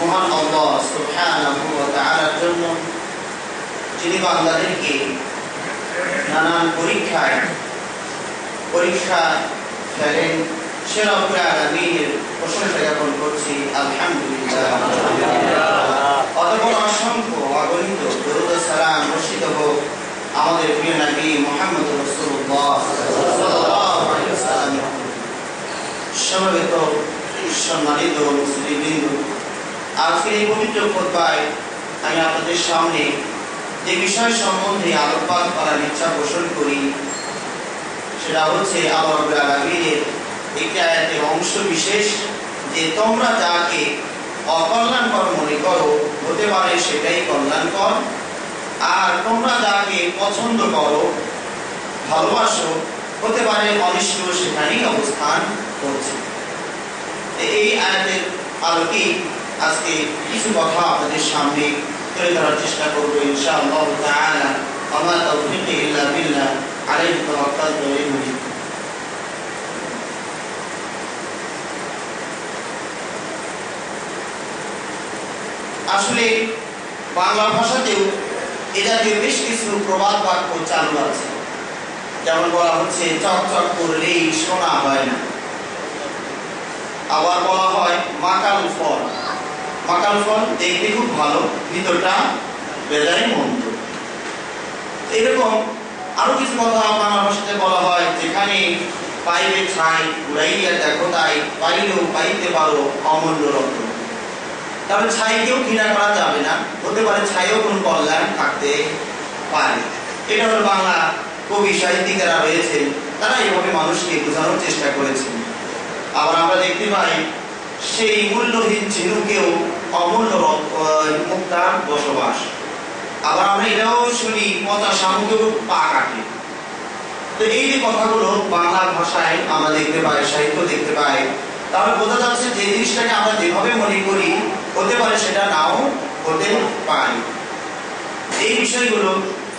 মহান আল্লাহ সুবহানাহু ওয়া তাআলার জন্য, যিনি বান্দাদেরকে নানান পরীক্ষা ফেলেন, সে রব্বুল আলামিনের প্রশংসা জ্ঞাপন করছি, আলহামদুলিল্লাহ। অতঃপর অসংখ্য অগণিত দরুদ ও সালাম বর্ষিত হোক আমাদের প্রিয় নবী মুহাম্মদ রাসূলুল্লাহ সাল্লাল্লাহু আলাইহি ওয়াসাল্লাম। সমবেত সম্মানিত মুসলিমবৃন্দ, আজকের এই পবিত্র খুতবায় আমি আপনাদের সামনে যে বিষয় সম্বন্ধে আলোকপাত করার ইচ্ছা পোষণ করি, সেটা হচ্ছে আল্লাহ রাব্বুল আলামিনের একটি আয়াতের অংশ বিশেষ, যে তোমরা যাকে অকল্যাণকর মনে করো হতে পারে সেটাই কল্যাণকর, আর তোমরা যাকে পছন্দ করো ভালোবাসো হতে পারে অনিষ্ট সেখানেই অবস্থান করছে। এই আয়াতের আলোকে আজকে কিছু কথা আপনাদের সামনে তুলে ধরার চেষ্টা করবো ইনশাআল্লাহ তাআলা। আমা তাওফীকি ইল্লা বিল্লাহ, আলাইহি তাওয়াক্কালতু ওয়া ইলাইহি উনীব। আসলে বাংলা ভাষাতেও এ জাতীয় বেশ কিছু প্রবাদ বাক্য চালু আছে। যেমন বলা হচ্ছে, চকচক করলেই সোনা হয় না। আবার বলা হয় মাকাল ফল। মাকাল ফল দেখতে খুব ভালো, ভিতরটা বেজায় মন্দ। এরকম আরো কিছু কথা বাংলা ভাষাতে বলা হয়, যেখানে পাইবে ছাই উড়াইয়া দেখো তাই, পাইলেও পাইতে পারো অমূল্য রত্ন। তাহলে ছাইকেও ঘৃণা করা যাবে না, হতে পারে ছাইও কোন কল্যাণ থাকতে পারে। এটা হলো বাংলা কবি সাহিত্যিকেরা রয়েছেন, তারা এইভাবে মানুষকে বোঝানোর চেষ্টা করেছেন। আবার আমরা দেখতে পাই, সেই মূল্যহীন ঝিনুকেও অমূল্য মুক্তার বসবাস। আবার আমরা এটাও শুনি, পচা শামুকেও পা কাটে। তো এই যে কথাগুলো বাংলা ভাষায় আমরা দেখতে পাই, সাহিত্য দেখতে পাই, তাহলে বোঝা যাচ্ছে যে জিনিসটাকে আমরা যেভাবে মনে করি হতে পারে সেটা নাও হতে পারে। এই বিষয়গুলো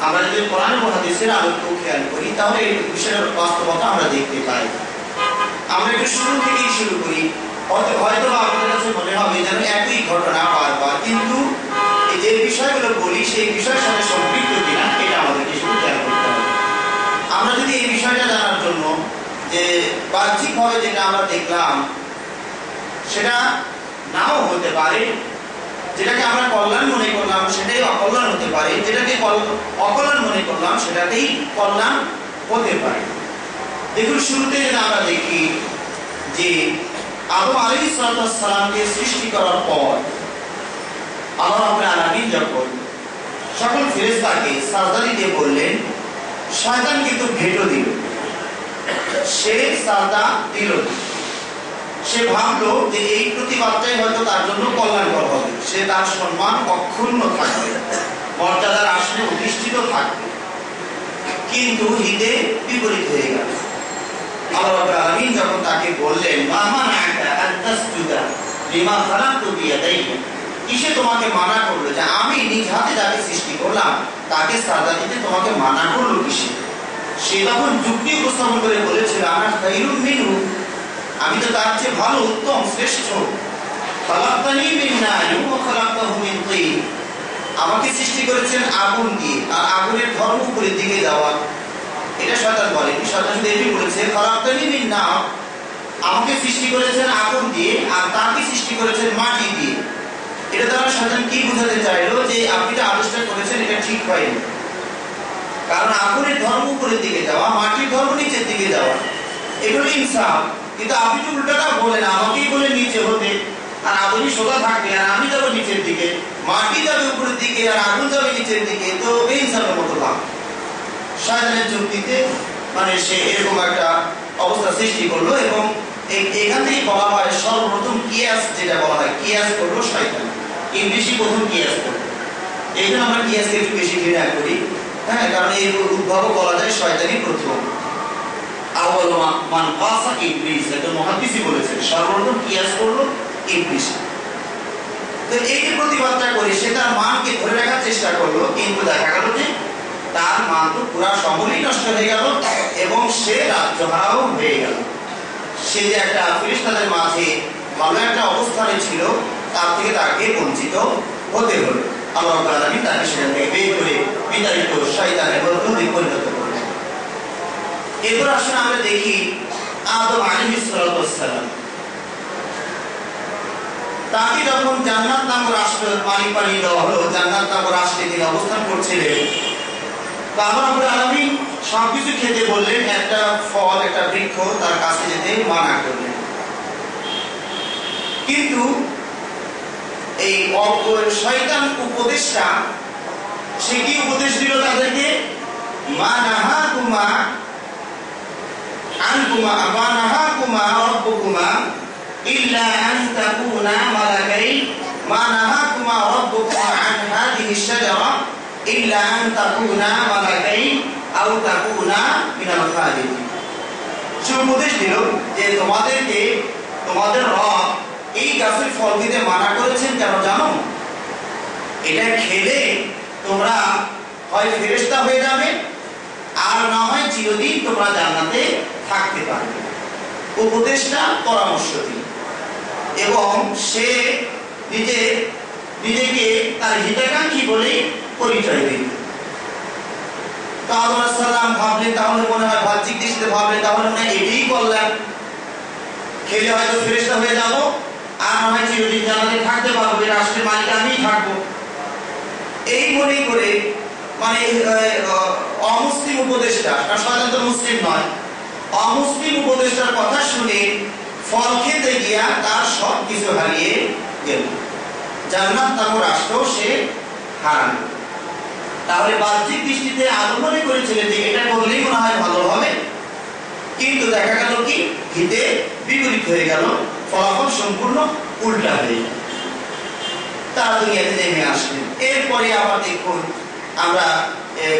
আমরা যদি কোরআন ও হাদিসের আলোকেও খেয়াল করি, তাহলে এই বিষয়ের বাস্তবতা আমরা দেখতে পাই। আমরা একটু শুরু থেকেই শুরু করি। হয়তো আপনাদের কাছে মনে হবে যেন একই ঘটনা বারবার, কিন্তু এই যে বিষয়গুলো বলি সেই বিষয়ের সাথে সম্পৃক্ত কিনা এটা আমাদেরকে শুধু খেয়াল করতে হবে। আমরা যদি এই বিষয়টা জানার জন্য যে বাহ্যিকভাবে যেটা আমরা দেখলাম সেটা নাও হতে পারে, যেটাকে আমরা কল্যাণ মনে করলাম সেটাই অকল্যাণ হতে পারে, যেটাকে অকল্যাণ মনে করলাম সেটাতেই কল্যাণ হতে পারে। দেখুন, শুরুতে যেটা আমরা দেখি যে আদম আলাইহিস সালামকে সৃষ্টি করার পর আল্লাহ রাব্বুল আলামিন যখন সকল ফেরেশতাকে সাজদা দিতে বললেন, শয়তান কিন্তু ভেটো দিল। সে সাজদা দিল। সে ভাবলো যে এই প্রতিবাদটাই হয়তো তার জন্য কল্যাণকর হবে, সে তার সম্মান অক্ষুণ্ণ থাকবে, মর্যাদার আসনে অধিষ্ঠিত থাকবে। কিন্তু হিতে বিপরীত হয়ে গেল। আল্লাহ রাব্বুল আলামিন যখন তাকে বললেন, মা মানাকা আন তাসজুদা লিমা খালাকতু বিয়াদাইয়া, কিসে তোমাকে মানা করলো যে আমি নিজ হাতে যাকে সৃষ্টি করলাম তাকে সাজদা দিতে তোমাকে মানা করলো কিসে? সে তখন যুক্তি উপস্থাপন করে বলেছিল, আনা খায়রুম মিনহু, আমি তো তার চেয়ে ভালো, উত্তম, শ্রেষ্ঠ। খালাকতানি মিন নারিন ওয়া খালাকতাহু মিন তিন, আমাকে সৃষ্টি করেছেন আগুন দিয়ে, আর আগুনের ধর্ম উপরের দিকে যাওয়া। এটা শয়তান বলে। শয়তান শুধু এটাই বলেছে, খালাকতানি মিন নার, আমাকে সৃষ্টি করেছেন আগুন দিয়ে, আর তাকে সৃষ্টি করেছেন মাটি দিয়ে। এটা দ্বারা শয়তান কি বোঝাতে চাইলো, যে আপনি যে আবিষ্কার করেছেন এটা ঠিক হয়নি। কারণ আগুনের ধর্ম উপরের দিকে যাওয়া, মাটির ধর্ম নিচের দিকে যাওয়া, এগুলো ইনসাফ। কিন্তু আপনি তো উল্টাটা বলেন, আমাকেই বলে নিচে হতে, আর আগুনই সোজা থাকবে আর আমি যাবো নিচের দিকে, মাটি যাবে উপরের দিকে আর আগুন যাবে নিচের দিকে, তো বেইনসাফের মতো ভাব। শয়তানের যুক্তিতে মানে সে এরকম একটা অবস্থা সৃষ্টি করলো, এবং এখান থেকে বলা হয় সর্বপ্রথম কিয়াস, যেটা বলা হয় কিয়াস করলো শয়তান। ইংলিশই প্রথম কিয়াস করলো। এই জন্য আমরা কিয়াসকে একটু বেশি ঘৃণা করি, হ্যাঁ, কারণ এই উদ্ভাবক বলা যায় শয়তানই প্রথম। আউয়ালু মান কাসা ইবলিস, এটা মুহাদ্দিসই বলেছেন, সর্বপ্রথম কিয়াস করলো ইবলিস। তো এই যে প্রতিবাদটা করে সে তার মানকে ধরে রাখার চেষ্টা করলো, কিন্তু দেখা গেল যে তার মান তো পুরা সমূলই নষ্ট হয়ে গেল, এবং সে রাজ্যহারাও হয়ে গেল। সে যে একটা ফেরেশতাদের মাঝে ভালো একটা অবস্থানে ছিল, তার থেকে তাকে বঞ্চিত হতে হলো। আল্লাহ রাব্বুল আলামিন তাকে সেখান থেকে বের করে বিতাড়িত শয়তানের মধ্যে পরিণত করলেন। এরপর আসলে আমরা দেখি আদম আলাইহিস সালাম, তাকে যখন জান্নাত নামক রাষ্ট্রের মালিক বানিয়ে দেওয়া হলো, জান্নাত নামক রাষ্ট্রে তিনি অবস্থান করছিলেন, আল্লাহ রাব্বুল আলামিন সবকিছু খেতে বললেন, একটা ফল একটা বৃক্ষ তার কাছে যেতে মানা করলেন। কিন্তু এই শয়তান উপদেশটা সে কি উপদেশ দিল তাদেরকে? মানাহাকুমা রাব্বুকুমা ইল্লা আন তাকুনা মালাকাইন মানাহাকুমা রাব্বুকুমা আন হাদিহি শাজারা ইল্লা আন তাকুনা মালাকাইন আও তাকুনা মিনাল খালিদিন। সে উপদেশ দিল যে তোমাদেরকে তোমাদের রব এই গাছের ফল দিতে মানা করেছেন কেন জানো? এটা খেলে তোমরা হয় ফেরেশতা হয়ে যাবে, আর না হয় চিরদিন তোমরা জান্নাতে থাকতে পারবে। উপদেশটা পরামর্শ দিল এবং সে নিজেকে তার হিতাকাঙ্ক্ষী বলে পরিচয় দিল। তো আদম আলাইহিস সালাম ভাবলেন, তাহলে মনে হয় বাহ্যিক দৃষ্টিতে ভাবলেন তাহলে মনে হয় এটাই করলাম, খেলে হয়তো ফেরেশতা হয়ে যাব, আর না হয় চিরদিন জান্নাতে থাকতে পারবো, এই রাষ্ট্রের মালিক আমিই থাকবো। এই মনে করে মানে অমুসলিম উপদেষ্টা, শয়তান তো মুসলিম নয়, অমুসলিম উপদেষ্টার কথা শুনে ফল খেতে গিয়া তার সব কিছু হারিয়ে গেল, জান্নাত নামক রাষ্ট্র সে হারালো। তাহলে বাহ্যিক দৃষ্টিতে আদম মনে করেছিলেন যে এটা করলেই মনে হয় ভালো হবে, কিন্তু দেখা গেল কি হিতে বিপরীত হয়ে গেল, ফলাফল সম্পূর্ণ উল্টা হয়ে গেল। তারা দুনিয়াতে নেমে আসলেন। এরপরে আবার দেখুন আমরা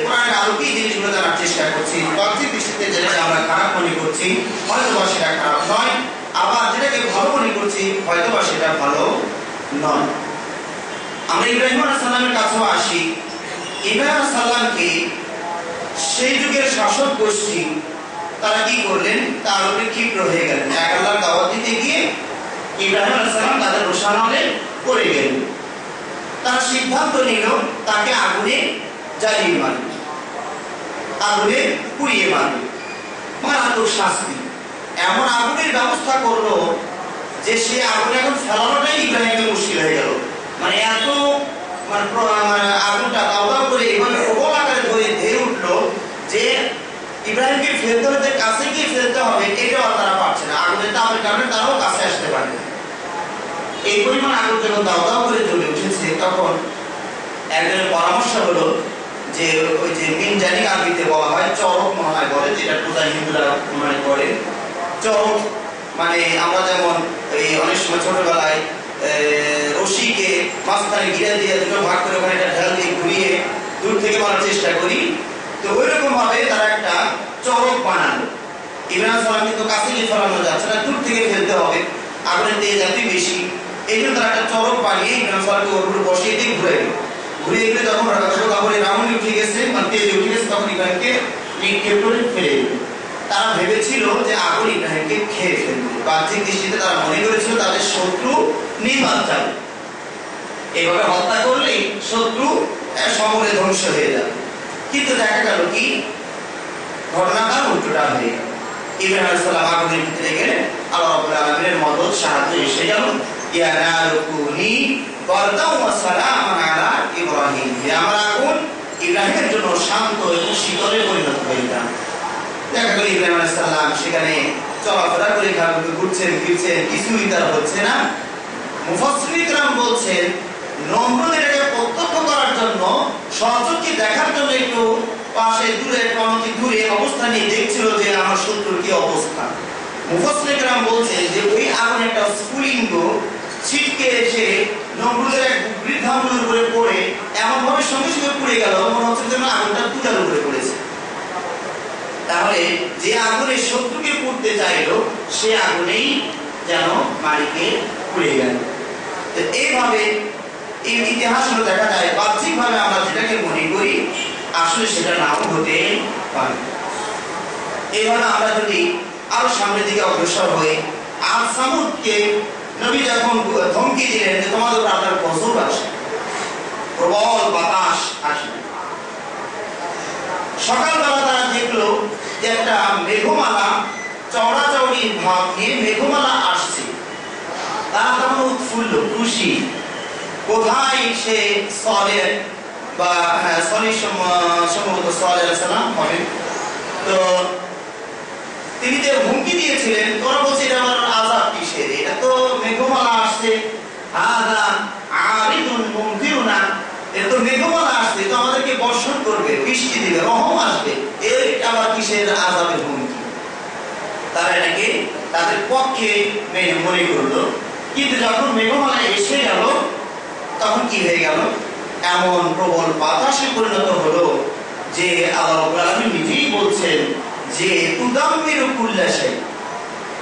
কোরআনের আলোকে এই জিনিসগুলো জানার চেষ্টা করছি। বাহ্যিক দৃষ্টিতে যেটাকে আমরা খারাপ মনে করছি হয়তো বা সেটা খারাপ নয়, আবার যেটাকে ভালো মনে করছি হয়তো বা সেটা ভালো নয়। আমরা ইব্রাহিম আলাইহিস সালামের কাছেও আসি। ইব্রাহিম আলাইহিস সালামকে সেই যুগের শাসক গোষ্ঠী তারা কি করলেন? তার উপরে ক্ষিপ্র হয়ে গেলেন। এক আল্লাহর দাওয়াত দিতে গিয়ে ইব্রাহিম আলাইহিস সালাম তাদের রোষানলে পড়ে গেলেন। তারা সিদ্ধান্ত নিল তাকে আগুনে জ্বালিয়ে মারবে, আগুনে পুড়িয়ে মারবে, মারাত্মক শাস্তি। এমন আগুনের ব্যবস্থা করলো যে সে আগুন এখন ফেলানোটাই ইব্রাহিমের মুশকিল হয়ে গেল। মানে এত আগুনটা দাও করে এভাবে প্রবল আকারে ধরে উঠলো যে ইব্রাহিমকে ফেলতে হতে কাছে গিয়ে ফেলতে হবে, এটাও আর তারা পারছে না। আগুনের তাপের কারণে তারাও কাছে আসতে পারে না। এই পরিমাণ আগুন যখন দাও দাও করে জ্বলে উঠেছে, তখন একজনের পরামর্শ হলো যে ওই যে মিনজানি আরবিতে বলা হয় চরক মনে হয় বলে, যেটা পূজায় হিন্দুরা মনে করে চরক। মানে আমরা যেমন এই অনেক সময় ছোটবেলায় রশিকে মাঝখানে ঘিরে দিয়ে দুটো ভাগ করে ওখানে একটা ঢাল দিয়ে ঘুরিয়ে দূর থেকে মারার চেষ্টা করি, তো ওই রকম ভাবে তারা একটা চরক বানালো। ইব্রাহিম আলাইহিস সালাম কিন্তু কাছে গিয়ে ফেলানো যাচ্ছে না, দূর থেকে ফেলতে হবে, আগুনের তেজ এতই বেশি। এই জন্য তারা একটা চরক বানিয়ে ইব্রাহিম আলাইহিস সালামকে ওর উপরে বসিয়ে দিয়ে ঘুরে গেলে যখন আগুনের রাউন্ডে উঠে গেছে, মানে তেজে উঠে গেছে, তখন ইব্রাহিমকে নিক্ষেপ করে ফেলে দিল। তারা ভেবেছিল যে আগুন ইব্রাহিমকে খেয়ে ফেলবে। বাহ্যিক দৃষ্টিতে তারা মনে করেছিল তাদের শত্রু নির্বাক যাবে, এইভাবে হত্যা করলেই শত্রু সমূলে ধ্বংস হয়ে যাবে। কিন্তু দেখা গেল কি ঘটনাটা উল্টোটা হয়ে গেল। ইব্রাহিম আলাইহিস সালাম আগুনের ভিতরে গেলেন, আল্লাহ রাব্বুল আলামিনের মদদ সাহায্য এসে গেল। ইয়া নারুকুনি বারদাও ওয়া সালামান আলা ইব্রাহিম, হে আমার আগুন ইব্রাহিমের জন্য শান্ত এবং শীতলে পরিণত হয়ে যান। দেখা গেল ইব্রাহিম আলাইহিস সালাম সেখানে চলাফেরা করে ঘুরছেন ফিরছেন, কিছুই তার হচ্ছে না। মুফাসসিরিন کرام বলছেন নমরুদ এটাকে প্রত্যক্ষ করার জন্য, সচক্ষে দেখার জন্য একটু পাশে দূরে অনেক দূরে অবস্থান নিয়ে দেখছিল যে আমার শত্রুর কি অবস্থা। মুফাসসিরিন کرام বলছেন যে ওই আগুন একটা স্ফুলিঙ্গ ছিটকে এসে নমরুদের এক বৃদ্ধাঙ্গুলের উপরে পড়ে এমন ভাবে সঙ্গে সঙ্গে পুড়ে গেল, মনে হচ্ছে যেন আগুনটা তুলার উপরে পড়েছে। তাহলে যে আগুনে শত্রুকে পুড়তে চাইলো সে আগুনেই যেন মালিকে পুড়ে গেল। এইভাবে এই ইতিহাসগুলো দেখা যায়, বাহ্যিক ভাবে আমরা যেটাকে মনে করি আসলে সেটা নাও হতে পারে। এইভাবে আমরা যদি আরো সামনের দিকে অগ্রসর হই, আদ সামুদকে নবী যখন ধমকি দিলেন যে তোমাদের উপর আল্লাহর গজব আসে, প্রবল বাতাস আসবে। সকালবেলা তারা দেখলো যে একটা মেঘমালা চওড়াচৌড়ি ভাব নিয়ে মেঘমালা আসছে। তারা তখন উৎফুল্ল, খুশি। কোথায় সে সলেহ বা সলি সম্ভবত সালেহ আলাইহিস সালাম হবে, তো তিনি যে হুমকি দিয়েছিলেন, তোরা বলছে এটা আমার আযাব কিসের, এটা তো মেঘমালা আসছে, হাযা আরিদুন মুমতিরুনা, এটা তো মেঘমালা আসছে, তো আমাদেরকে বর্ষণ করবে, বৃষ্টি দিবে, রহম আসবে, এটা আবার কিসের আযাবের হুমকি। তারা এটাকে তাদের পক্ষে মনে করলো। কিন্তু যখন মেঘমালা এসে গেল তখন কি হয়ে গেল, এমন প্রবল বাতাসে পরিণত হলো যে আল্লাহ রাব্বুল আলামিন নিজেই বলছেন যে তুদাম্মিরু কুল্লা শাই,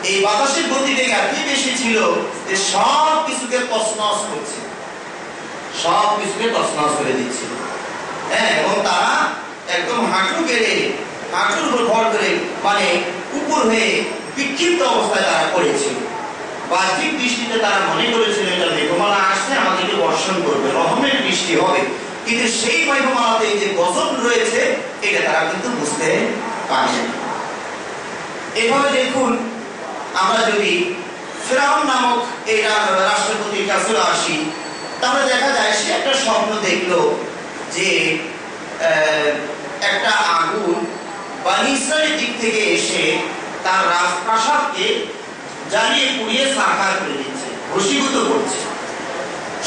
এই বাতাসের গতিবেগ এত বেশি ছিল যে সব কিছুকে তছনছ করছে, সব কিছুকে তছনছ করে দিচ্ছিল। হ্যাঁ, এবং তারা একদম হাঁটুর উপর ভর করে মানে উপর হয়ে বিক্ষিপ্ত অবস্থায় তারা পড়েছিল। বাহ্যিক দৃষ্টিতে তারা মনে করেছিল এটা মেঘমালা আসছে, আমাদেরকে বর্ষণ করবে, রহমের বৃষ্টি হবে, কিন্তু সেই মেঘমালাতে যে গজব রয়েছে এটা তারা কিন্তু বুঝতে পারে। এভাবে দেখুন, আমরা যদি ফিরআউন নামক এই রাষ্ট্রপতির কাছে আসি, তাহলে দেখা যায় সে একটা স্বপ্ন দেখলো যে একটা আগুন বনী ইসরাইলের দিক থেকে এসে তার রাজপ্রাসাদকে জ্বালিয়ে পুড়িয়ে ছারখার করে দিচ্ছে, ভস্মীভূত করছে।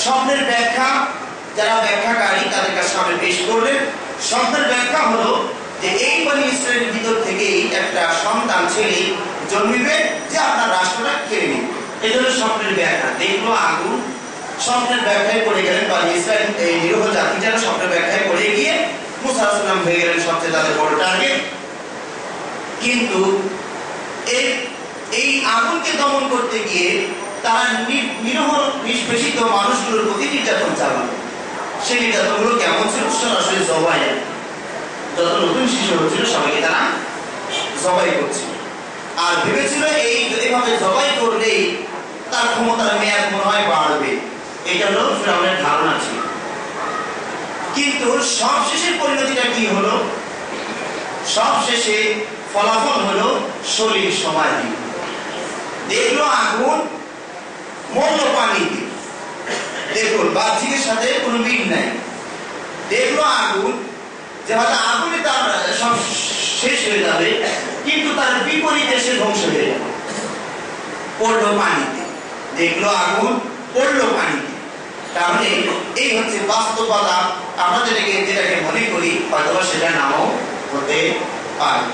স্বপ্নের ব্যাখ্যা যারা ব্যাখ্যাকারী তাদের কাছে সামনে পেশ করলেন। স্বপ্নের ব্যাখ্যা হলো যে এই বনী ইসরাইলের ভিতর থেকেই একটা সন্তান ছেলে জন্মিবে যে আপনার রাষ্ট্রটা কেড়ে নিবে। এই জন্য স্বপ্নের ব্যাখ্যা দেখলো আগুন, স্বপ্নের ব্যাখ্যায় পড়ে গেলেন বনী ইসরাইল, এই নিরহ জাতি যারা স্বপ্নের ব্যাখ্যায় পড়ে গিয়ে মুসা আলাইহিস সালাম হয়ে গেলেন সবচেয়ে তাদের বড় টার্গেট। কিন্তু এই আগুনকে দমন করতে গিয়ে তারা নিরহ নিষ্পেষিত মানুষগুলোর প্রতি নির্যাতন চালানো। সেই নির্যাতনগুলো কেমন ছিল? সরাসরি জবাই, যত নতুন শিশু হচ্ছিল সবাইকে তারা জবাই করছিল। আর ভেবেছিল এইভাবে জবাই করলেই তার ক্ষমতার মেয়াদ মনে হয় বাড়বে, এটা হলো ফিরআউনের ধারণা ছিল। কিন্তু সবশেষের পরিণতিটা কি হলো? সবশেষে ফলাফল হলো শরীর সমাধি। দেখলো আগুন, মরল পানিতে। দেখুন, বাহ্যিকের সাথে কোনো মিল নাই। দেখলো আগুন, যে হয়তো আগুনে তার সব শেষ হয়ে যাবে, কিন্তু তার বিপরীতে সে ধ্বংস হয়ে যাবে। পড়লো পানিতে, দেখলো আগুন, পড়লো পানিতে। তাহলে এই হচ্ছে বাস্তবতা। আমরা যেটাকে মনে করি হয়তো সেটা নাও হতে পারে।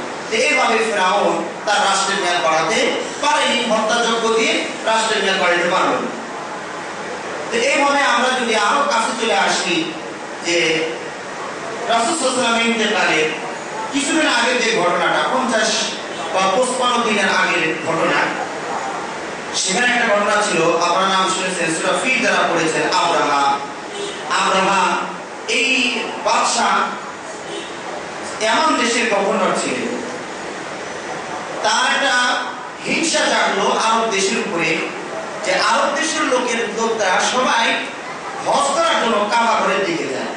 এইভাবে ফিরআউন তার রাষ্ট্রের মেয়াদ বাড়াতে পারেনি, হত্যাযজ্ঞ দিয়ে রাষ্ট্রের মেয়াদ বাড়াতে পারবে না। এইভাবে আমরা যদি আরো কাছে চলে আসি, যে রাসূল সাল্লাল্লাহু আলাইহি ওয়াসাল্লামের ইন্তেকালের কিছুদিন আগে যে ঘটনাটা, 50 বা 55 দিনের আগের ঘটনা, সেখানে একটা ঘটনা ছিল, আপনার নাম শুনেছেন, সূরা ফিল যারা পড়েছেন, আব্রাহা এই বাদশা এমন দেশের গভর্নর ছিলেন। তার একটা হিংসা জাগলো আরব দেশের উপরে, যে আরব দেশের লোকরা সবাই হজ করার জন্য কাবা ঘরের দিকে যায়।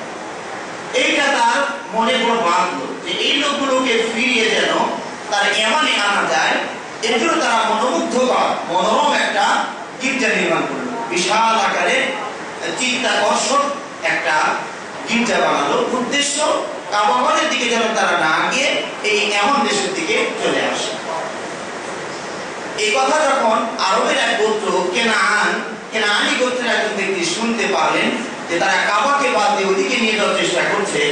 এইটা তার মনে বড় বাঁধলো যে এই লোকগুলোকে ফিরিয়ে যেন তার এমনে আনা যায়। এর জন্য তারা মনোমুগ্ধকর মনোরম একটা গির্জা নির্মাণ করলো, বিশাল আকারে চিত্তাকর্ষক একটা গির্জা বানালো। উদ্দেশ্য কাবা ঘরের দিকে যেন তারা না গিয়ে এই এমন দেশের দিকে চলে আসে। এই কথা যখন আরবের এক গোত্র কেনানি গোত্রের একজন ব্যক্তি শুনতে পারলেন যে তারা কাবাকে বাদ দিয়ে ওদিকে নিয়ে যাওয়ার চেষ্টা করছে,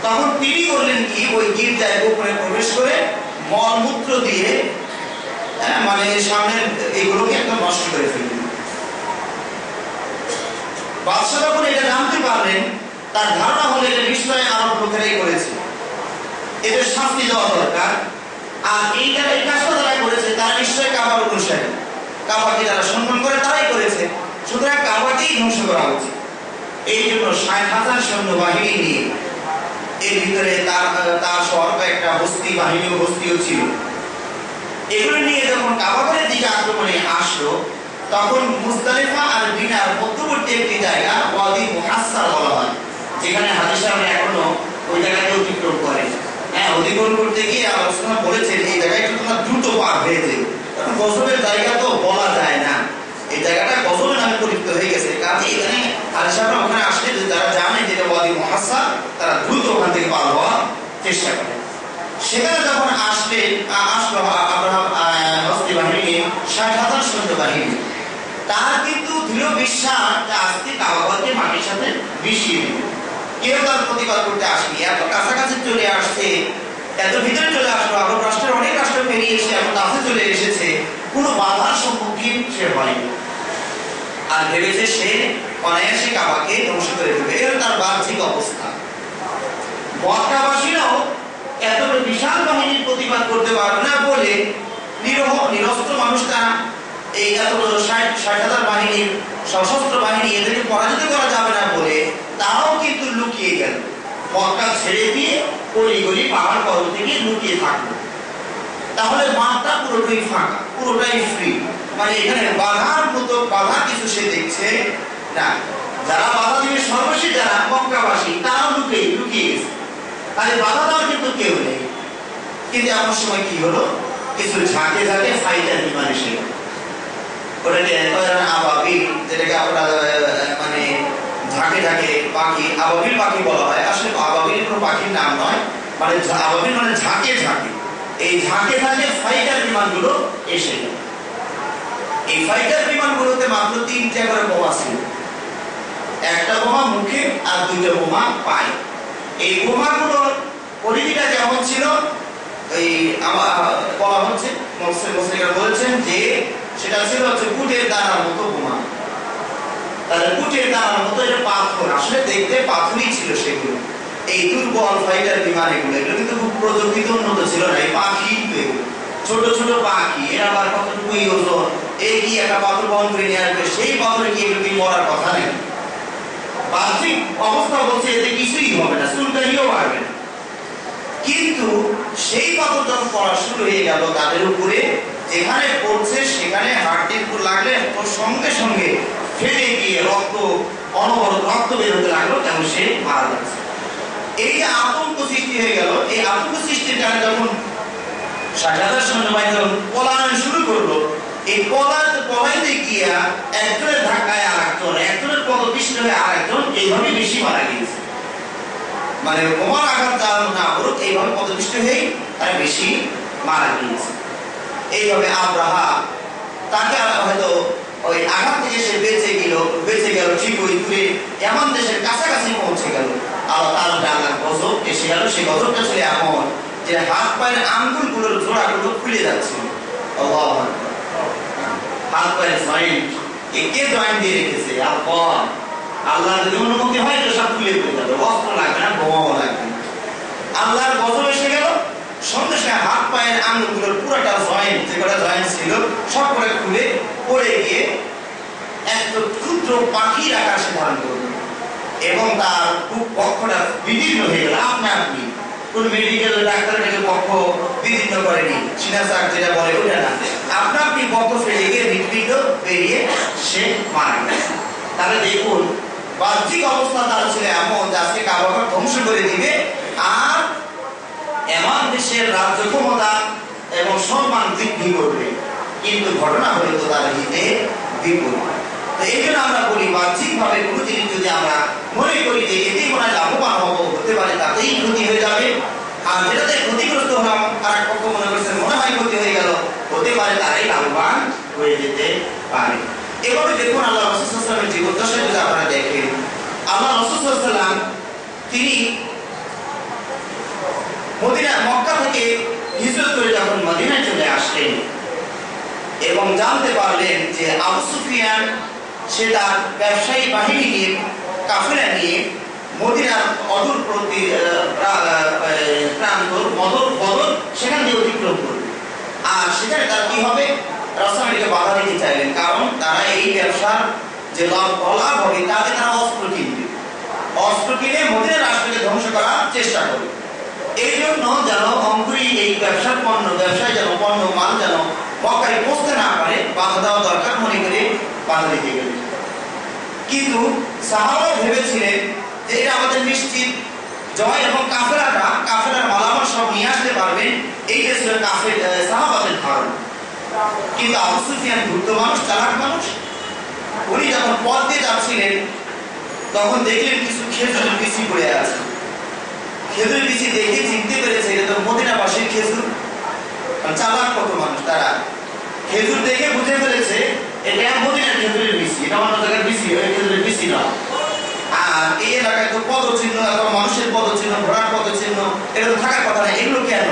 তখন তিনি করলেন কি, ওই গির্জায় গোপনে প্রবেশ করে মলমূত্র দিয়ে মানে সামনের এগুলোকে একদম নষ্ট করে ফেললেন। বাদশা যখন এটা জানতে পারলেন, তার ধারণা হলো এটা নিশ্চয়ই আরব লোকেরাই করেছে, এদের শাস্তি দেওয়া দরকার। আর এই কাজটা যারা করেছে তারা নিশ্চয়ই কাবার অনুসারী, কাবাকে যারা সম্মান করে তারাই করেছে, সুতরাং কাবাকেই ধ্বংস করা উচিত। এই জন্য 60,000 সৈন্যবাহিনী নিয়ে এর ভিতরে তার শহর একটা বস্তিও ছিল, এগুলো নিয়ে যখন কাবা ঘরের দিকে আক্রমণে আসলো, তখন মুজদালিফা আর মিনার মধ্যবর্তী একটি জায়গা ওয়াদি মুহাসসার বলা হয়, যেখানে হাজী সাহেব এখনো ওই জায়গাকে অতিক্রম করে। হ্যাঁ, অতিক্রম করতে গিয়ে আলোচনা বলেছেন এই জায়গায় একটু তোমরা দ্রুত পার হয়ে যাবে, কারণ গজবের জায়গা তো বলা যায় না, এই জায়গাটা গজবের নামে পরিচিত হয়ে গেছে। কারণ এখানে হাজী সাহেবরা ওখানে আসলে যারা জানে যেটা ওয়াদি মুহাসসার, তারা দ্রুত ওখান থেকে পার হওয়ার চেষ্টা করে। সেখানে যখন আসলো আব্রাহাম হস্তি বাহিনী ৬০,০০০ সৈন্য বাহিনী, তার কিন্তু দৃঢ় বিশ্বাস যে আজকে কাবাকে মাটির সাথে মিশিয়ে দিবে। কেউ তার প্রতিবাদ করতে আসেনি, এত কাছাকাছি চলে আসছে, এত ভিতরে চলে আসলো, আরব রাষ্ট্রের অনেক রাষ্ট্র পেরিয়ে এসে এত কাছে চলে এসেছে, কোনো বাধার সম্মুখীন সে হয়নি। আর ভেবেছে সে অনায়াসে কাবাকে ধ্বংস করে দেবে, এর তার বাহ্যিক অবস্থা। মক্কাবাসীরাও এত বিশাল বাহিনীর প্রতিবাদ করতে পারবে না বলে নিরস্ত্র মানুষ, তারা এই এত ৬০,০০০ বাহিনীর সশস্ত্র বাহিনী, এদেরকে পরাজিত করা যাবে না বলে তারাও কিন্তু লুকিয়ে গেল, মক্কা ছেড়ে দিয়ে গলি পাহাড় পর্বত থেকে লুকিয়ে থাকলো। তাহলে মাঠটা পুরোটাই ফাঁকা, পুরোটাই ফ্রি, মানে এখানে বাধা কিছু সে দেখছে না। যারা বাধা দিবে সর্বশেষ যারা মক্কাবাসী, তারাও লুকিয়ে গেছে, তাহলে বাধা দেওয়ার কিন্তু কেউ নেই। কিন্তু এমন সময় কি হলো, কিছু ঝাঁকে ফাইটার বিমান এসে গেল, ওটাকে আবাবিল, যেটাকে আমরা মানে ঝাঁকে পাখি, আবাবিল পাখি বলা হয়। আসলে আবাবিল কোনো পাখির নাম নয়, মানে আবাবিল মানে ঝাঁকে, এই ঝাঁকে ফাইটার বিমানগুলো এসে গেল। এই ফাইটার বিমানগুলোতে মাত্র ৩টে করে বোমা ছিল, একটা বোমা মুখে আর 2টা বোমা পায়ে। এই বোমাগুলোর পরিধিটা কেমন ছিল, এই বলা হচ্ছে মুফাসসিররা বলেছেন যে সেটা ছিল হচ্ছে কুটের দানার মতো বোমা। তাহলে কুটের দানার মতো, এটা পাথর, আসলে দেখতে পাথরই ছিল সেগুলো। এই দুর্বল ফাইটার বিমান এগুলো কিন্তু খুব প্রযুক্তিতে উন্নত ছিল না, এই পাখি তো এগুলো ছোট ছোট পাখি, এরা আবার কতটুকুই ওজন, এই কি একটা পাথর বহন করে নিয়ে আসবে, সেই পাথরে কি এগুলো মরার কথা নেই। বাহ্যিক অবস্থা বলছে এতে কিছুই হবে না, চুলকানিও পারবে না। কিন্তু সেই পাথর যখন পড়া শুরু হয়ে গেল তাদের উপরে, যেখানে পড়ছে সেখানে হাড়টির উপর লাগলে সঙ্গে সঙ্গে ফেটে গিয়ে অনবরত রক্ত বের হতে লাগলো, এবং সে মারা যাচ্ছে। এই যে আতঙ্ক সৃষ্টি হয়ে গেল, এই আতঙ্ক সৃষ্টির কারণে যখন ৬০,০০০ সৈন্যবাহিনী যখন পলায়ন শুরু করলো, এই পলাইতে গিয়া একজনের ধাক্কায় একজনের পদপিষ্ট হয়ে আরেকজন এইভাবে বেশি মারা গিয়েছে। মানে বোমার আঘাত চালানো না করুক, এইভাবে পদপিষ্ট হয়ে তারা বেশি মারা গিয়েছে। এইভাবে আব্রাহা তাকে হয়তো ওই আঘাত থেকে সে বেঁচে গেল ঠিকই, দূরে এমন দেশের কাছাকাছি পৌঁছে গেল। আল্লাহ তাআলার গজব এসে গেল। সেই গজবটা ছিল এমন যে হাত পায়ের আঙ্গুলগুলোর জোড়াগুলো খুলে যাচ্ছে। আল্লাহু আকবার। হাত পায়ের জয়েন্ট, কে জয়েন্ট দিয়ে রেখেছে? আল্লাহ যদি অনুমতি হয় তো সব খুলে যাবে, অস্ত্র লাগবে না, বোমাও লাগবে না। আল্লাহর গজব এসে গেল, সঙ্গে সঙ্গে হাত পায়ের আঙ্গুলগুলোর পুরোটা জয়েন্ট, যে কটা জয়েন্ট ছিল সব করে খুলে পড়ে গিয়ে একটা ক্ষুদ্র পাখির আকাশে ধারণ করলো, এবং তার পক্ষটা বিদীর্ণ হয়ে গেল আপনি। কোন মেডিকেল ডাক্তারের পক্ষ বিদীর্ণ করেনি, সিনাসাক যেটা বলে ওটা না, আপনি পক্ষ ফেলে গিয়ে হৃদপিণ্ড বেরিয়ে সে মারা গেল। তাহলে দেখুন বাহ্যিক অবস্থা তার ছিল এমন যে আজকে কাবাকে ধ্বংস করে দিবে, আর এমন দেশের রাজ্য ক্ষমতা এবং সম্মান বৃদ্ধি করবে, কিন্তু ঘটনা হলে তো তার হিতে বিপরীত। তো এই জন্য আমরা বলি বাহ্যিক ভাবে কোনো জিনিস যদি আমরা মনে করি যে এতেই মনে হয় লাভবান হতে পারে, তাতেই ক্ষতি হয়ে যাবে। আর যেটাতে ক্ষতিগ্রস্ত হলাম আর এক পক্ষ মনে করছেন মনে হয় ক্ষতি হয়ে গেল, হতে পারে তারাই লাভবান হয়ে যেতে পারে। এভাবে দেখুন আল্লাহ রাসূল সাল্লাল্লাহু আলাইহি ওয়াসাল্লামের জীবদ্দশায় যদি আপনারা দেখেন, আল্লাহ রাসূল সাল্লাল্লাহু আলাইহি ওয়াসাল্লাম তিনি মক্কা থেকে হিজরত করে যখন মদিনায় চলে আসলেন এবং জানতে পারলেন যে আবু সুফিয়ান সে তার ব্যবসায়ী বাহিনী নিয়ে, কাফেলা নিয়ে মদিনার অদূর প্রান্তর বদর সেখান দিয়ে অতিক্রম করবে, আর সেখানে তার কি হবে, রাসূলকে বাধা দিতে চাইলেন, কারণ তারা এই ব্যবসার যে লাভ হবে তাতে তারা অস্ত্র কিনে মদিনার রাষ্ট্রকে ধ্বংস করার চেষ্টা করবে। এই জন্য যেন অঙ্কুরি এই ব্যবসায় যেন পণ্য মাল যেন মক্কায় পৌঁছতে না পারে, বাধা দেওয়া দরকার মনে করে বাধা দিতে গেলেন। কিন্তু সাহাবা ভেবেছিলেন যে এটা আমাদের নিশ্চিত জয়, এবং কাফেরার মালামাল সব নিয়ে আসতে পারবেন, এইটা ছিল সাহাবাদের ধারণা। কিন্তু আবু সুফিয়ান ধূর্ত মানুষ, চালাক মানুষ, উনি যখন পথ দিয়ে যাচ্ছিলেন তখন দেখলেন কিছু খেজুরের বিচি পড়ে আছে। খেজুরের বিচি দেখে চিনতে পেরেছে এটা তো মদিনাবাসীর খেজুর। চালাক কত মানুষ, তারা খেজুর দেখে বুঝে ফেলেছে এটা মদিনার খেজুরের বিচি, এটা অন্য জায়গার বিচি, ওই খেজুরের বিচি নয়। আর এই এলাকায় তো পদচিহ্ন, এখন মানুষের পদচিহ্ন, ঘোড়ার পদচিহ্ন, এটা তো থাকার কথা না, এগুলো কেন?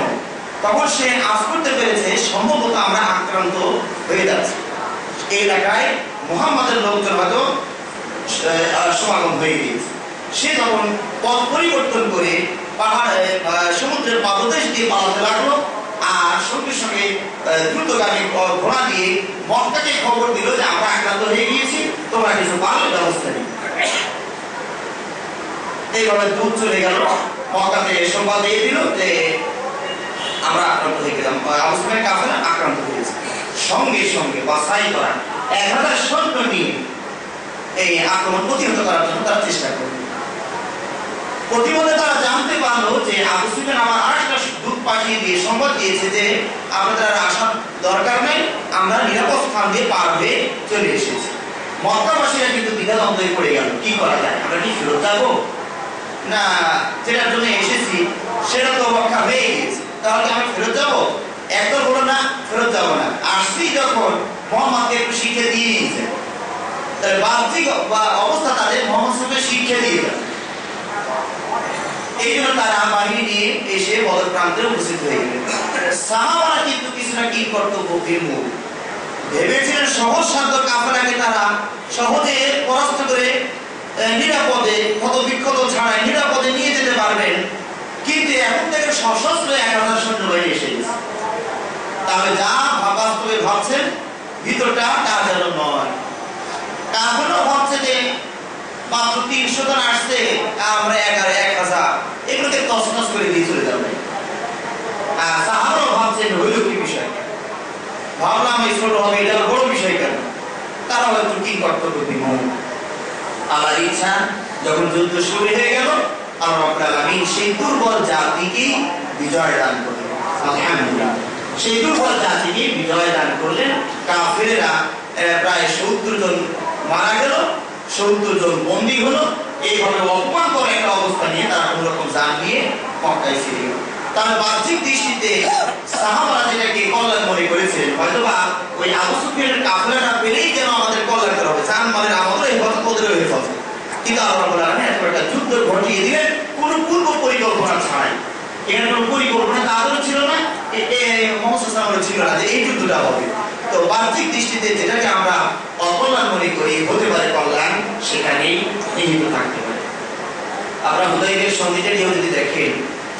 তখন সে আজ করতে পেরেছে সম্ভবত আমরা আক্রান্ত হয়ে যাচ্ছি, এই এলাকায় মুহাম্মাদের লোকজন হয়তো সমাগম হয়ে গিয়েছে। সে তখন পথ পরিবর্তন করে সমুদ্রের পাদদেশ দিয়ে পালাতে লাগলো, আর সঙ্গে সঙ্গে দ্রুতগামী ঘোড়া দিয়ে মক্কাকে খবর দিল যে আমরা আক্রান্ত হয়ে গিয়েছি, তোমরা কিছু পালনের ব্যবস্থা নিই। এইভাবে দূর চলে গেল, মক্কাতে সংবাদ দিয়ে দিল যে আমরা আক্রান্ত হয়ে গেলাম, আবু সুফিয়ান কাফেররা আক্রান্ত হয়েছে। সঙ্গে সঙ্গে বাছাই করা 1000 সৈন্য নিয়ে এই আক্রমণ প্রতিহত করার জন্য তারা চেষ্টা করল। প্রতিমধ্যে তারা জানতে পারলো যে আবু সুফিয়ান আমার আরেকটা দূত পাঠিয়ে দিয়ে সংবাদ দিয়েছে যে আপনাদের আর আসার দরকার নেই, আমরা নিরাপদ স্থান দিয়ে পার হয়ে চলে এসেছি। মক্কাবাসীরা কিন্তু দ্বিধাদ্বন্দ্বে পড়ে গেল, কি করা যায়, আমরা কি ফেরত যাবো না যেটার জন্য এসেছি সেটা তো রক্ষা হয়ে গেছে, তাহলে আমি ফেরত যাবো? একদম বলো না ফেরত যাবো না, আসছি যখন মোহাম্মদকে একটু শিক্ষা দিয়ে দিয়েছে, তাহলে বাহ্যিক অবস্থা তাদের মোহাম্মদকে শিক্ষা দিয়ে দেয়। এই জন্য তারা বাহিনী নিয়ে এসে বদর প্রান্তে উপস্থিত হয়ে গেলেন। সাহাবারা কিন্তু কিছু না কি কর্তব্য বিমূঢ়, ভেবেছিলেন সহজ সাধ্য কাফেরাকে তারা সহজে পরাস্ত করে নিরাপদে ক্ষত বিক্ষত ছাড়াই নিরাপদে নিয়ে যেতে পারবেন, কিন্তু এখন থেকে সশস্ত্র 1000 সৈন্যবাহিনী এসে গেছে। তাহলে যা বাস্তবে ভাবছেন ভিতরটা তা যেন নয়। কাফেরও ভাবছে যে মাত্র 300 জন আসছে, আমরা 1000 এগুলোকে তছনছ করে দিয়ে চলে যাবে। আর সাহাবারাও ভাবছেন হইল কি বিষয়, ভাবলাম এই ছোট হবে, এটা বড় বিষয় কেন? তারা হয়তো কি কর্তব্য বিমূঢ়। আল্লাহর ইচ্ছা যখন যুদ্ধ শুরু হয়ে গেল, আল্লাহ রাব্বুল আলামিন সেই দুর্বল জাতিকে বিজয় দান করলেন। আলহামদুলিল্লাহ, সেই দুর্বল জাতিকে বিজয় দান করলেন। কাফেররা প্রায় 70 জন মারা গেল, 70 জন বন্দী হলো। এইভাবে অপমান করে একটা অবস্থা নিয়ে তারা কোন রকম জান নিয়ে মক্কায় ফিরে গেল। তাহলে বাহ্যিক দৃষ্টিতে সাহাবারা যেটাকে কল্যাণ মনে করেছেন, হয়তোবা ওই আবু সুফিয়ানের কাফেলাটা পেলেই যেন আমাদের কল্যাণ করা হবে, জান মালের আমাদের হেফাজত, ওদের হেফাজত। কিন্তু আল্লাহ রাব্বুল আলামিন এত একটা যুদ্ধ ঘটিয়ে দিলেন কোনো পূর্ব পরিকল্পনা ছাড়াই। এখানে কোনো পরিকল্পনা তাদেরও ছিল না, মোহাম্মদ ছিল না যে এই যুদ্ধটা হবে। তো বাহ্যিক দৃষ্টিতে যেটাকে আমরা অকল্যাণ মনে করি, হতে পারে কল্যাণ, সেখানেই নিহিত থাকতে পারে। আমরা হুদাইবিয়ার সন্ধিটা যদি দেখেন,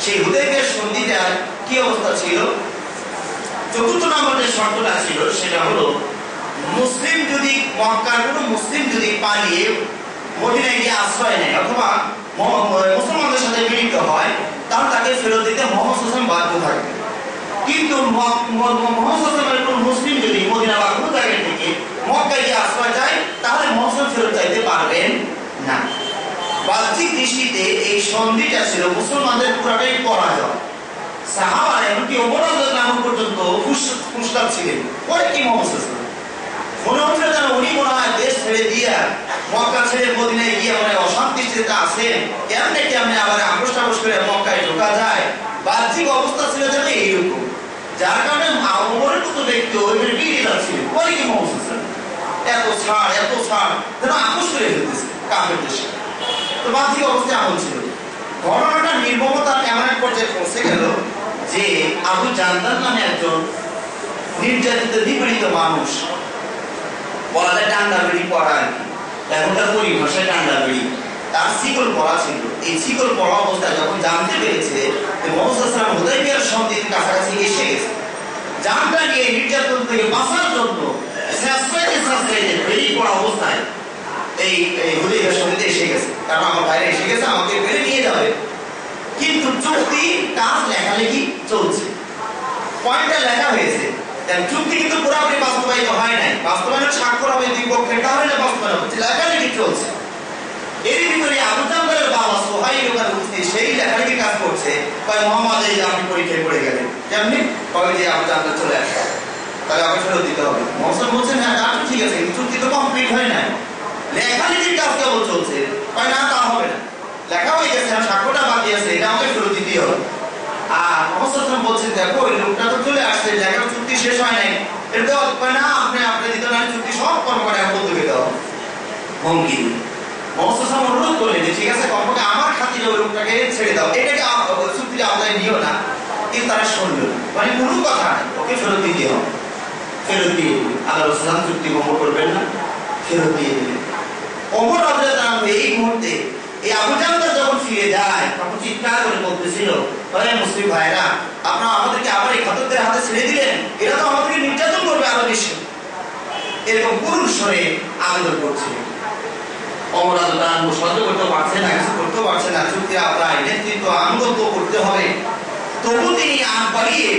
সেই হুদাইবিয়ার সন্ধিটার কি অবস্থা ছিল? ৪র্থ নম্বর যে শর্তটা ছিল সেটা হলো, মুসলিম যদি মক্কার কোনো মুসলিম যদি পালিয়ে মদিনায় গিয়ে আশ্রয় নেয় অথবা মুসলমানদের সাথে মিলিত হয়, তাহলে তাকে ফেরত দিতে মুহাম্মদ সাল্লাল্লাহু আলাইহি ওয়াসাল্লাম বাধ্য থাকবে। কিন্তু মুহাম্মদ সাল্লাল্লাহু আলাইহি ওয়াসাল্লামের কোনো মুসলিম যদি মদিনা বা কোনো জায়গা থেকে মক্কায় গিয়ে আশ্রয় চায়, তাহলে মুহাম্মদ ফেরত চাইতে পারবেন না। বাহ্যিক দৃষ্টিতে এই সন্ধিটা ছিল মুসলমানদের পুরাটাই পরাজয়। সাহাবা এমনকি ওমর রাদিয়াল্লাহু আনহু পর্যন্ত ফুসলাপ ছিলেন, পরে কি মুহাম্মদ সাল্লাল্লাহু আলাইহি ওয়াসাল্লাম মনে হচ্ছিল যেন উনি মনে হয় দেশ ছেড়ে দিয়ে মক্কা ছেড়ে মদিনায় গিয়ে মনে অশান্তিতে আছেন, কেমনে আবার আপোষ টাপোষ করে মক্কায় ঢোকা যায়। বাহ্যিক অবস্থা ছিল যেন এইরকম, যার কারণে ওমরের মতো ব্যক্তি ওইখানে বেরিয়ে যাচ্ছিল, পরে কি মুহাম্মদ সাল্লাল্লাহু আলাইহি ওয়াসাল্লাম এত ছাড় যেন আপোষ করে ফেলতেছে কাফের দেশে। তো বাহ্যিক অবস্থা এমন ছিল। ঘটনাটা নির্মমতা এমন এক পর্যায়ে পৌঁছে গেল যে আবু জান্দাল নামে একজন নির্যাতিত নিপীড়িত মানুষ, বলা যায় ডান্ডা বেড়ি পড়া আর কি, এখনকার পরিভাষায় ডান্ডা বেড়ি, তার শিকল পড়া ছিল। এই শিকল পড়া অবস্থায় যখন জানতে পেরেছে যে মুহাম্মদ সাল্লাল্লাহু আলাইহি ওয়াসাল্লাম হুদাইবিয়ার সন্ধির কাছাকাছি এসে গেছে, জানটা নিয়ে নির্যাতন থেকে বাঁচার জন্য বেড়ি পড়া অবস্থায় এই হুদাইবিয়ার সন্ধিতে এসে গেছে, কারণ আমার বাইরে এসে গেছে, আমাকে বেড়ে নিয়ে যাবে। কিন্তু চুক্তি কাজ লেখালেখি চলছে, পয়েন্টটা লেখা হয়েছে, চুক্তি কিন্তু পুরোপুরি বাস্তবায়িত হয় নাই, বাস্তবায়নের স্বাক্ষর হবে দুই পক্ষের, তাহলে না বাস্তবায়ন হচ্ছে, লেখালেখি চলছে। এর ভিতরে আবু জাহলের বাবা সোহাইল ওখানে উপস্থিত, সেই লেখালেখি কাজ করছে। কয় মোহাম্মদ এই যে আপনি পরীক্ষায় পড়ে গেলেন, কেমনি? কবে যে আবু জাহল চলে আসে, তাহলে আপনাকে ফেরত দিতে হবে। মোহাম্মদ বলছেন হ্যাঁ আপনি ঠিক আছে, চুক্তি তো কমপ্লিট হয় না, লেখালেখির কাজ কেবল চলছে। কয় না তা হবে না, লেখা হয়ে গেছে, স্বাক্ষরটা বাকি আছে, এটা আমাকে ফেরত দিতেই হবে। আর মোহাম্মদ বলছেন দেখো ওই লোকটা তো চলে আসছে, লেখা চুক্তি শেষ হয় নাই, এটা তো না আপনি দিতে না, চুক্তি সব কর্মকর্তা বলতে পেতে হবে। হুমকি মোহাম্মদ অনুরোধ করলেন যে ঠিক আছে কর্মকে আমার খাতিরে ওই লোকটাকে ছেড়ে দাও, এটাকে চুক্তিটা আওতায় নিও না। কিন্তু তারা শুনল না, মানে কোনো কথা নাই, ওকে ফেরত দিতে হবে। ফেরত দিয়ে দিলেন, আল্লাহ রাসূল চুক্তি ভঙ্গ করবেন না, ফেরত দিয়ে দিলেন। ওমর রাদিয়াল্লাহু আনহু এই মুহূর্তে এই আবু জাহল যখন ফিরে যায় তখন চিৎকার করে বলতেছিল, হে মুসলিম ভাইরা, আপনারা আমাদেরকে আবার এই ঘাতকদের হাতে ছেড়ে দিলেন, এরা তো আমাদেরকে নির্যাতন করবে আরো বেশি। এরকম করুণ স্বরে আবেদন করছিলেন। ওমর রাদিয়াল্লাহু আনহু সহ্য করতে পারছেন না, কিছু করতে পারছেন না, চুক্তি আপনার নেতৃত্ব আনুগত্য করতে হবে। তবু তিনি আগ বাড়িয়ে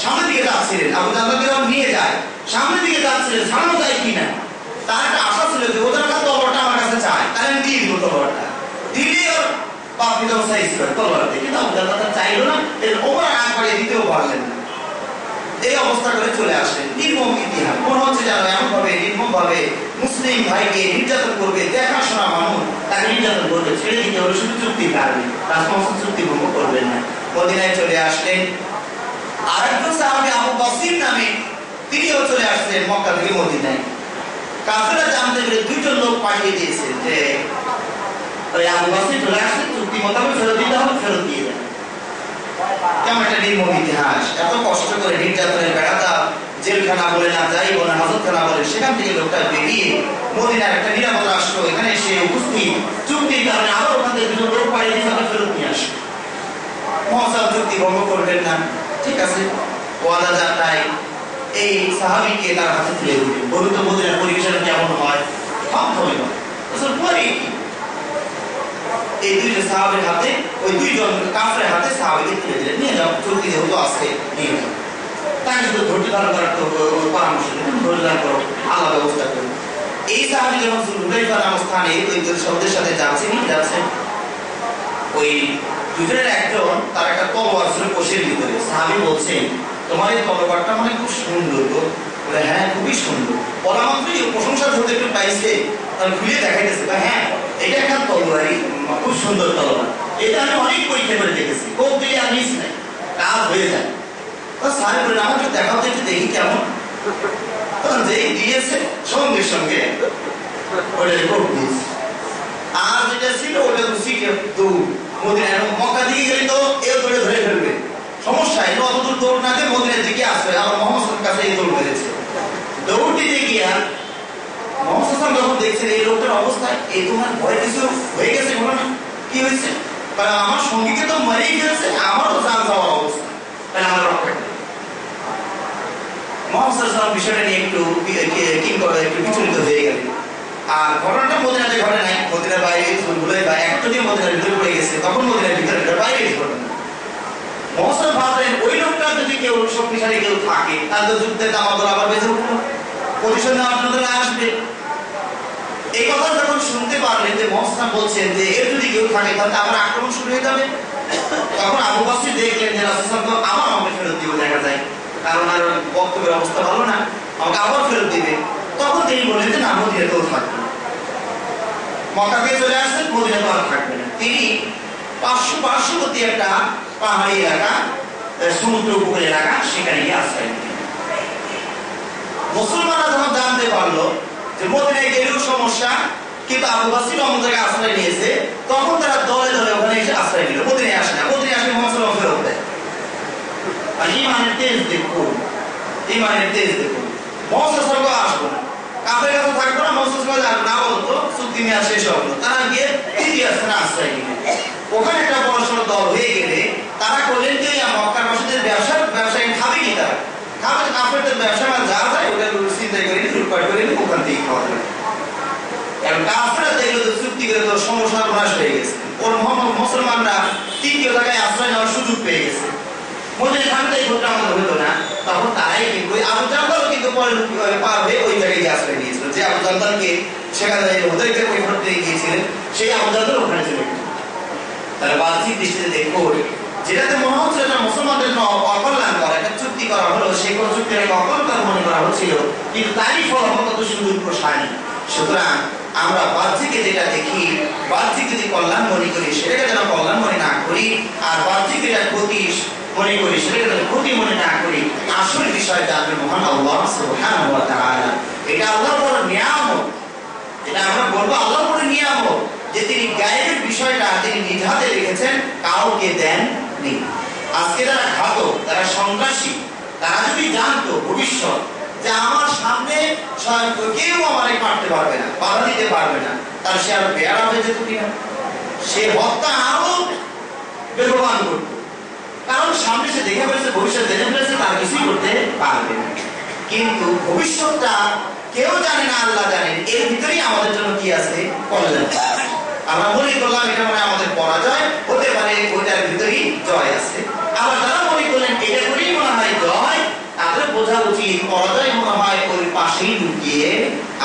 সামনের দিকে যাচ্ছিলেন, আবু জাহলকে নিয়ে যায়, সামনের দিকে যাচ্ছিলেন, সামনে যায় কিনা তার একটা আশা ছিল যে ওদের কাছে তলোয়ারটা আমার কাছে চায়, তাহলে আমি দিয়ে দিব তলোয়ারটা, দিলে ওর বাপ পিতাও চাইছিল তলোয়ার দিয়ে, কিন্তু আবু জাহল চাইলো না, ওমর আগ বাড়িয়ে দিতেও পারলেন না। এই অবস্থা করে চলে আসলেন। নির্মম ইতিহাস, মনে হচ্ছে যেন এমন ভাবে নির্মম ভাবে মুসলিম ভাইকে নির্যাতন করবে, দেখাশোনা মানুষ তাকে নির্যাতন করবে, ছেড়ে দিতে হলে শুধু চুক্তির কারণে, তার সমস্ত চুক্তি ভঙ্গ করবেন না। মদিনায় চলে আসলেন। আরেকজন সাহাবী আবু বসির নামে, তিনিও চলে আসলেন মক্কা থেকে মদিনায়। কাফেররা জানতে পেরে দুইজন লোক পাঠিয়ে দিয়েছেন যে ওই আবু বসির চলে আসছে, চুক্তি মোতাবেক ফেরত দিতে হবে, ফেরত দিয়ে দেন। কেমন একটা নির্মম ইতিহাস, এত কষ্ট করে নির্যাতনের বেড়াটা জেলখানা বলে না যাই বলে হাজতখানা বলে, সেখান থেকে লোকটা বেরিয়ে মদিনার একটা নিরাপদ রাষ্ট্র, এখানে সে উপস্থিত, চুক্তির কারণে আবার ওখান থেকে দুজন লোক পাঠিয়ে দিয়ে তাকে ফেরত নিয়ে আসে। মোহাম্মদ চুক্তি ভঙ্গ করবেন না, ঠিক আছে, ওয়াদা যাত্রায় এই সাহাবীকে তার হাতে তুলে দিলেন। বলুন তো মদিনার পরিবেশটা কেমন হয়? হবে না। পরে এই দুইজন সাহাবীর হাতে, ওই দুইজন কাফেরের হাতে সাহাবীকে তুলে দিলেন, নিয়ে যাও, চুক্তি যেহেতু আছে নিয়ে যাও। তাকে শুধু ধৈর্য ধারণ করার পরামর্শ দিলেন, ধৈর্য ধারণ করো, আল্লাহ ব্যবস্থা করুন। এই সাহাবী যখন হুদাইফা নামক স্থানে ওই সৌদের সাথে যাচ্ছেন, ওই দুজনের একজন তার একটা তলোয়ার ছিল কোষের ভিতরে। সাহাবী বলছেন তোমার এই তলোয়ারটা মানে খুব সুন্দর গো। বলে হ্যাঁ খুবই সুন্দর। বলা মাত্রই প্রশংসা ধরতে একটু পাইছে, তাহলে ঘুরিয়ে দেখাইতেছে, হ্যাঁ এটা একটা তলোয়ারই, খুব সুন্দর তলোয়ার, এটা আমি অনেক পরীক্ষা করে দেখেছি, কোপ দিলে আর মিস নাই, কাজ হয়ে যায়। সাহাবী বললেন আমাকে দেখাও তো একটু দেখি কেমন। তখন যেই দিয়েছে সঙ্গে সঙ্গে ওটা কোপ দিয়েছে, আর যেটা ছিল ওটা তো শিখে তো মক্কা দিকে গেলে তো এও ধরে ধরে ফেলবে, সমস্যা এটা অতদূর দৌড় না দিয়ে মদিনার দিকে আসবে। আবার মোহাম্মদের কাছে এই দৌড় মেরেছে, দৌড় দিতে গিয়া মোহাম্মদ যখন দেখছেন এই লোকটার অবস্থা, এই তোমার ভয় কিছু হয়ে গেছে, ঘটনা কি হয়েছে, কারণ আমার সঙ্গীকে তো মারিয়ে ফেলছে, আমারও জান যাওয়ার অবস্থা, তাহলে আমার রক্ষা মোহাম্মদ বিষয়টা নিয়ে একটু বিচলিত হয়ে গেলেন। আর ঘটনাটা মদিনাতে ঘটে নাই, মদিনার বাইরে ভুলে বা একটা দিয়ে মদিনার ভিতরে পড়ে গেছে, তখন মদিনার ভিতরে বাইরে ঘটনা। মোহাম্মদ ভাবলেন ওই লোকটা যদি কেউ শক্তিশালী কেউ থাকে, তার তো যুদ্ধের দামাদর আবার বেঁচে উঠলো, প্রতিশোধ আপনাদের আসবে। এই কথা যখন শুনতে পারলেন যে মোহাম্মদ বলছেন যে এর যদি কেউ থাকে তাহলে আবার আক্রমণ শুরু হয়ে যাবে, তখন আবু বসর দেখলেন যে রাসূল সাল্লাল্লাহু আলাইহি ওয়াসাল্লাম আবার আমাকে ফেরত দিবে, দেখা যায় কারণ আর বক্তব্যের অবস্থা ভালো না, আমাকে আবার ফেরত দিবে। তখন তিনি বললেন যে না, মদিনাতেও থাকবে না, মক্কাকে চলে আসছেন, মদিনাতে আর থাকবে না। তিনি পার্শ্ববর্তী একটা পাহাড়ি এলাকা, সমুদ্র উপকূল এলাকা, সেখানে গিয়ে আশ্রয় নিলেন। মুসলমানরা যখন জানতে পারলো যে মদিনায় গেলেও সমস্যা, কিন্তু আবু বসর অন্য জায়গায় আশ্রয় নিয়েছে, তখন তারা দলে দলে ওখানে এসে আশ্রয় নিল, মদিনায় আসে না, মদিনায় আসলে মোহাম্মদ ফেরত দেয়। আর ইমানের তেজ দেখুন, ইমানের তেজ দেখুন, মোহাম্মদ আসবো না, কাফের কাছে থাকবো না, মোহাম্মদ না বলতো, চুক্তি মেয়াদ শেষ হলো, তারা গিয়ে তৃতীয় স্থানে আশ্রয় নিলেন। ওখানে একটা বড় সড়ো দল হয়ে গেলে তারা করলেন যে মক্কার বাসীদের ব্যবসায়ী খাবে কি, তারা খাবে কাফেরদের ব্যবসা যা যায় ওটা চিন্তাই করে লুটপাট করে ওখান থেকে খাওয়া যাবে। এবং কাফেররা দেখলো যে চুক্তি করে তো সমস্যা নাশ হয়ে গেছে, ওর মুসলমানরা তৃতীয় জায়গায় আশ্রয় নেওয়ার সুযোগ পেয়ে গেছে, মধ্যে এই ঘটনা আমাদের হতো না, তখন তারাই কিন্তু আবু পার হয়ে ওই জায়গায় গিয়ে আশ্রয় নিয়েছিল। যে আবু জাহলকে সেখানে হুদাইবিয়ার পরিবর্তে গিয়েছিলেন, সেই আবু জাহল ওখানে চলে গেল। তাহলে বাহ্যিক দৃষ্টিতে দেখুন, যেটাতে মনে হচ্ছে এটা মুসলমানদের অকল্যাণ করা, একটা চুক্তি করা হলো, সেই কোনো চুক্তিটাকে অকল্যাণ মনে করা হচ্ছিল, কিন্তু তারই ফল হবে কত সুন্দর প্রসারী। সুতরাং আমরা বাহ্যিকে যেটা দেখি, বাহ্যিক যদি কল্যাণ মনে করি সেটাকে যেন কল্যাণ মনে না করি, আর বাহ্যিক যেটা ক্ষতি মনে করি সেটাকে যেন ক্ষতি মনে না করি। আসল বিষয় জানবে মহান আল্লাহ সুবহানাহু ওয়া তাআলা। এটা আল্লাহর বড় নিয়ামত, এটা আমরা বলবো আল্লাহর বড় নিয়ামত যে তিনি গায়েবের বিষয়টা তিনি নিজ হাতে রেখেছেন, কাউকে দেননি। আজকে যারা ঘাতক, যারা সন্ত্রাসী, তারা যদি জানতো ভবিষ্যৎ যে আমার সামনে কেউ আমাকে মারতে পারবে না, বাধা দিতে পারবে না, তাহলে সে আরো বেয়ারা হয়ে যেত কিনা, সে হত্যা আরো বেগবান করত। কারণ সামনে সে দেখে ফেলেছে, ভবিষ্যৎ দেখে ফেলেছে, তার কিছুই করতে পারবে না। কিন্তু ভবিষ্যৎটা কেউ জানে না, আল্লাহ জানেন। এর ভিতরেই আমাদের জন্য কি আছে? কল্যাণ। আমরা মনে করলাম এটা মানে আমাদের পরাজয় হতে পারে, ওইটার ভিতরেই জয় আছে। আবার যারা মনে করলেন এটা করেই মনে হয় জয়, তাদের বোঝা উচিত পরাজয় মনে হয় ওই পাশেই লুকিয়ে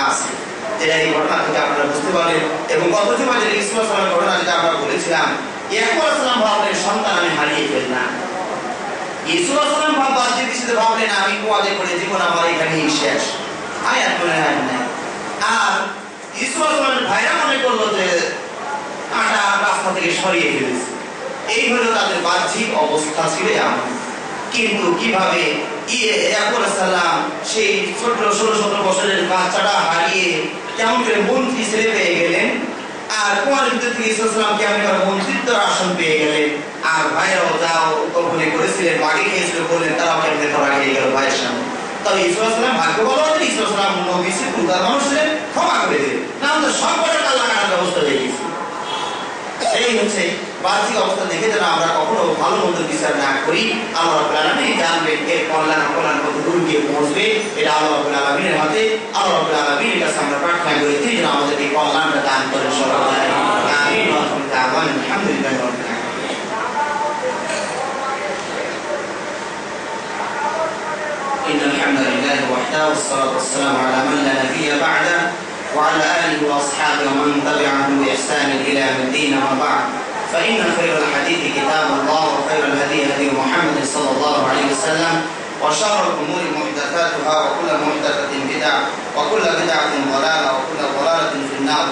আছে। যেটা এই ঘটনা থেকে আপনারা বুঝতে পারেন। এবং গত জুমায় যে ইসুফ আলাইহিস সালামের ঘটনা যেটা আমরা বলেছিলাম, ইয়াকুব আলাইহিস সালাম ভাবলেন সন্তান আমি হারিয়ে ফেললাম। ইসুফ আলাইহিস সালাম ভাবলেন আমি কুয়াতে পড়ে জীবন আমার এখানেই শেষ। আয়াত মনে হয় না। আর ইসুফ আলাইহিস সালামের ভাইরা মনে করলো যে কাঁটা রাস্তা থেকে সরিয়ে ফেলেছে। এই হলো তাদের বাহ্যিক অবস্থা ছিল এমন। কিন্তু কিভাবে ইয়াকুব আলাইহিস সালাম সেই ছোট 16-17 বছরের বাচ্চাটা হারিয়ে কেমন করে মন্ত্রী ছেলে পেয়ে গেলেন, আর কুয়ার ভিতর থেকে ইসুফ আলাইহিস সালাম কেমন করে মন্ত্রিত্বের আসন পেয়ে গেলেন, আর ভাইরাও যাও কল্পনা করেছিলেন বাড়ি খেয়েছিল বললেন, তারাও কেমন ধরা খেয়ে গেল ভাইয়ের সামনে। তবে ইসুফ আলাইহিস সালাম ভাগ্য ভালো হতেন, ইসুফ আলাইহিস সালাম নবী ছিলেন, উদার মানুষ ছিলেন, ক্ষমা করে দিলেন। না তো সব কটা আল্লাহ কাটার ব্যবস্থা হয়ে গেছে। এই হচ্ছে বাহ্যিক অবস্থা দেখে যেন আমরা কখনো ভালো মন্দ বিচার না করি। আল্লাহ রাব্বুল আলামিন জানবেন এর কল্যাণ অকল্যাণ কত দূর গিয়ে পৌঁছবে, এটা আল্লাহ রাব্বুল আলামিনের হাতে। আল্লাহ রাব্বুল আলামিনের কাছে আমরা প্রার্থনা করি তিনি যেন আমাদের এই কল্যাণটা দান করেন সর্বদা। আমিন ওয়া আলহামদুলিল্লাহি রাব্বিল আলামিন। إن الحمد لله وحده والصلاة والسلام على من لا نبي بعده وعلى آله وأصحابه ومن تبعهم بإحسان إلى يوم الدين. أما بعد فإن خير الحديث كتاب الله وخير الهدي هدي محمد صلى الله عليه وسلم وشر الأمور محدثاتها وكل محدثة بدعة وكل بدعة ضلالة وكل ضلالة في النار.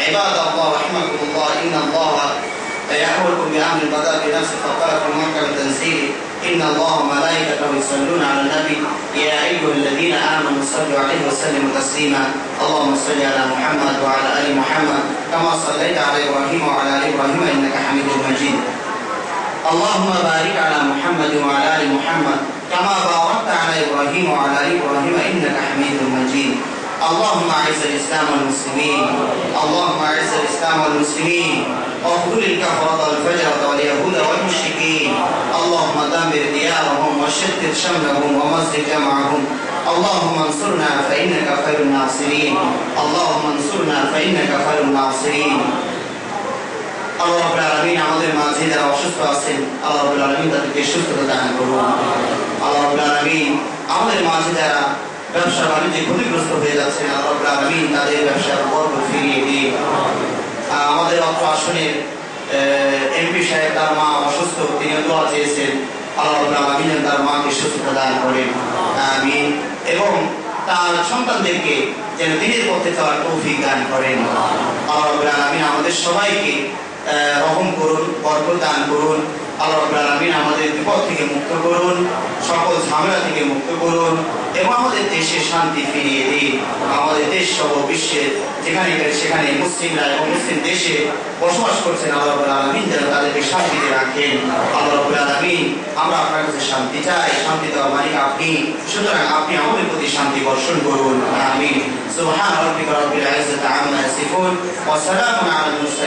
عباد الله رحمكم الله، إن الله يأمركم بأمر بدأ بنفسه فقال في محكم تنزيله إن الله وملائكته يصلون على النبي يا أيها الذين آمنوا صلوا عليه وسلموا تسليما. اللهم صل على محمد وعلى آل محمد كما صليت على إبراهيم وعلى آل إبراهيم إنك حميد مجيد. اللهم بارك على محمد وعلى آل محمد كما باركت على إبراهيم وعلى آل إبراهيم إنك حميد مجيد. اللهم أعز الإسلام والمسلمين، اللهم أعز الإسلام والمسلمين واخذل الكفرة والفجرة واليهود والمشركين. اللهم دمر ديارهم وشتت شملهم ومزق جمعهم. اللهم انصرنا فإنك خير الناصرين، اللهم انصرنا فإنك خير الناصرين. আল্লাহ রাব্বুল আলামিন আমাদের মাঝে যারা অসুস্থ আছেন, আল্লাহ রাব্বুল আলামিন তাদেরকে সুস্থতা দান করুন। আল্লাহ রাব্বুল আলামিন আমাদের মাঝে যারা ব্যবসা বাণিজ্যে ক্ষতিগ্রস্ত হয়ে যাচ্ছেন, আল্লাহ রাব্বুল আলামিন তাদের ব্যবসার বরকত ফিরিয়ে দিন। আমাদের অত্র আসনের এমপি সাহেব তার মা অসুস্থ, তিনি দোয়া চেয়েছেন, আল্লাহ রাব্বুল আলামিন তার মাকে সুস্থতা দান করেন, আমিন। এবং তার সন্তানদেরকে যেন দিনের পথে চলার তৌফিক দান করেন। আল্লাহ রাব্বুল আলামিন আমাদের সবাইকে রহম করুন, বরকত দান করুন। আল্লাহ রাব্বুল আলামিন আমাদের বিপদ থেকে মুক্ত করুন, সকল ঝামেলা থেকে মুক্ত করুন এবং আমাদের দেশে শান্তি ফিরিয়ে দিন। আমাদের দেশ সহ বিশ্বের যেখানে সেখানে মুসলিমরা এবং মুসলিম দেশে বসবাস করছেন, আল্লাহ রাব্বুল আলামিন যেন তাদেরকে শান্তিতে রাখেন। আল্লাহ রাব্বুল আলামিন আমরা আপনার কাছে শান্তি চাই, শান্তি দেওয়ার মালিক আপনি, সুতরাং আপনি আমাদের প্রতি শান্তি বর্ষণ করুন, আমিন। সুবহান রাব্বিকা রাব্বিল ইজ্জাতি আম্মা ইয়াসিফুন ওয়া সালামুন আলাল মুরসালিন।